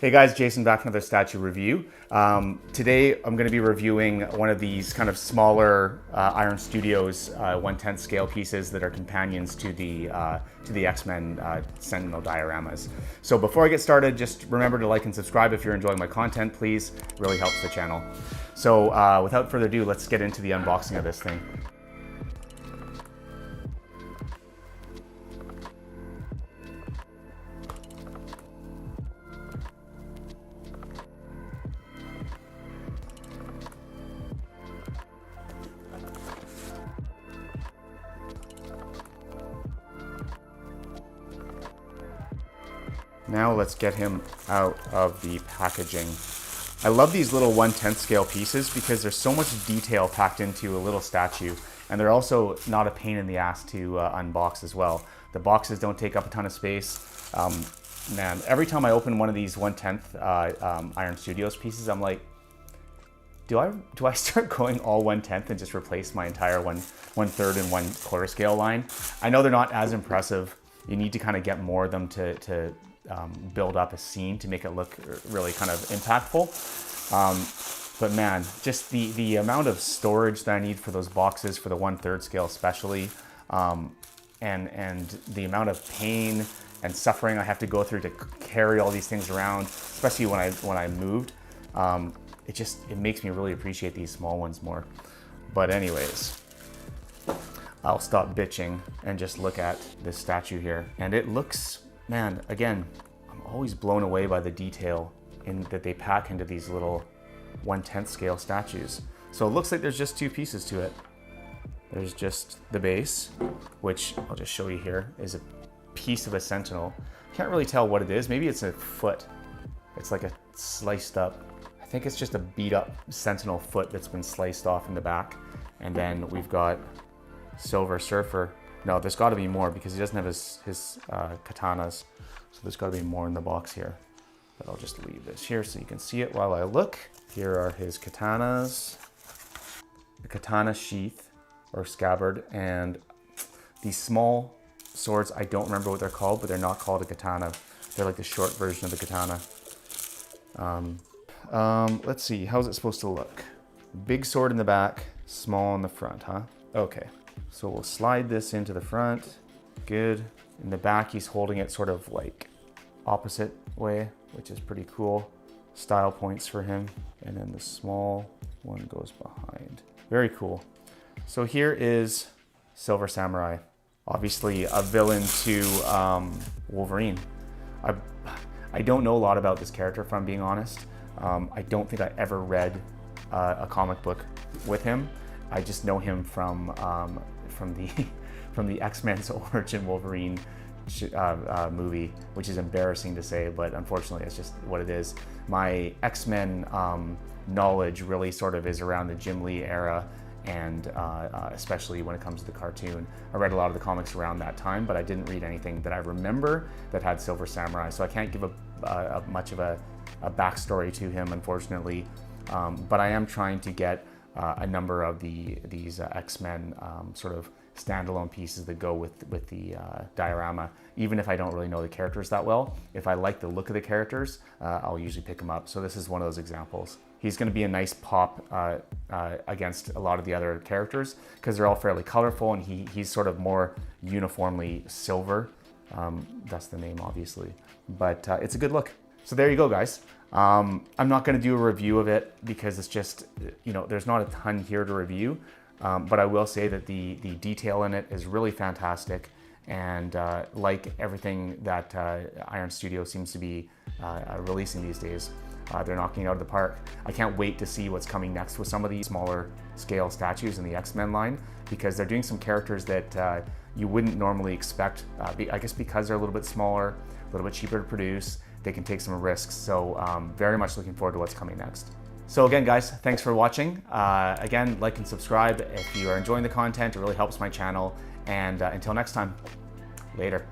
Hey guys, Jason back with another statue review. Today I'm going to be reviewing one of these kind of smaller Iron Studios 1/10 scale pieces that are companions to the X-Men Sentinel dioramas. So before I get started, just remember to like and subscribe if you're enjoying my content, please. It really helps the channel. So without further ado, let's get into the unboxing of this thing. Now let's get him out of the packaging. I love these little 1/10 scale pieces because there's so much detail packed into a little statue, and they're also not a pain in the ass to unbox as well. The boxes don't take up a ton of space. Man, every time I open one of these 1/10 Iron Studios pieces, I'm like, do I start going all 1/10 and just replace my entire 1/3 and 1/4 scale line? I know they're not as impressive. You need to kind of get more of them to build up a scene to make it look really kind of impactful. But man, just the amount of storage that I need for those boxes for the 1/3 scale especially, and the amount of pain and suffering I have to go through to carry all these things around, especially when I moved, it makes me really appreciate these small ones more. But anyways, I'll stop bitching and just look at this statue here. And it looks, man, again, I'm always blown away by the detail that they pack into these little 1/10 scale statues. So it looks like there's just two pieces to it. There's just the base, which I'll just show you here, is a piece of a Sentinel. Can't really tell what it is. Maybe it's a foot. It's like a sliced up, I think it's just a beat up Sentinel foot that's been sliced off in the back. And then we've got Silver Surfer. No, there's got to be more because he doesn't have his katanas. So there's got to be more in the box here. But I'll just leave this here so you can see it while I look. Here are his katanas, the katana sheath or scabbard, and these small swords. I don't remember what they're called, but they're not called a katana. They're like the short version of the katana. Let's see, how's it supposed to look? Big sword in the back, small in the front, huh? Okay. So we'll slide this into the front. Good. In the back, he's holding it sort of like opposite way, which is pretty cool. Style points for him. And then the small one goes behind. Very cool. So here is Silver Samurai. Obviously a villain to Wolverine. I don't know a lot about this character, if I'm being honest. I don't think I ever read a comic book with him. I just know him from the X-Men's Origin Wolverine movie, which is embarrassing to say, but unfortunately it's just what it is. My X-Men knowledge really sort of is around the Jim Lee era, and especially when it comes to the cartoon. I read a lot of the comics around that time, but I didn't read anything that I remember that had Silver Samurai, so I can't give much of a backstory to him, unfortunately. But I am trying to get a number of these X-Men sort of standalone pieces that go with the diorama, even if I don't really know the characters that well. If I like the look of the characters, I'll usually pick them up. So this is one of those examples. He's going to be a nice pop against a lot of the other characters because they're all fairly colorful, and he's sort of more uniformly silver. That's the name, obviously, but it's a good look. So there you go, guys. I'm not going to do a review of it because it's just, there's not a ton here to review, but I will say that the detail in it is really fantastic, and like everything that Iron Studio seems to be releasing these days, they're knocking it out of the park. I can't wait to see what's coming next with some of these smaller scale statues in the X-Men line, because they're doing some characters that you wouldn't normally expect. I guess because they're a little bit smaller, a little bit cheaper to produce, they can take some risks. So very much looking forward to what's coming next. So again, guys, thanks for watching. Again, like and subscribe if you are enjoying the content. It really helps my channel. And until next time, later.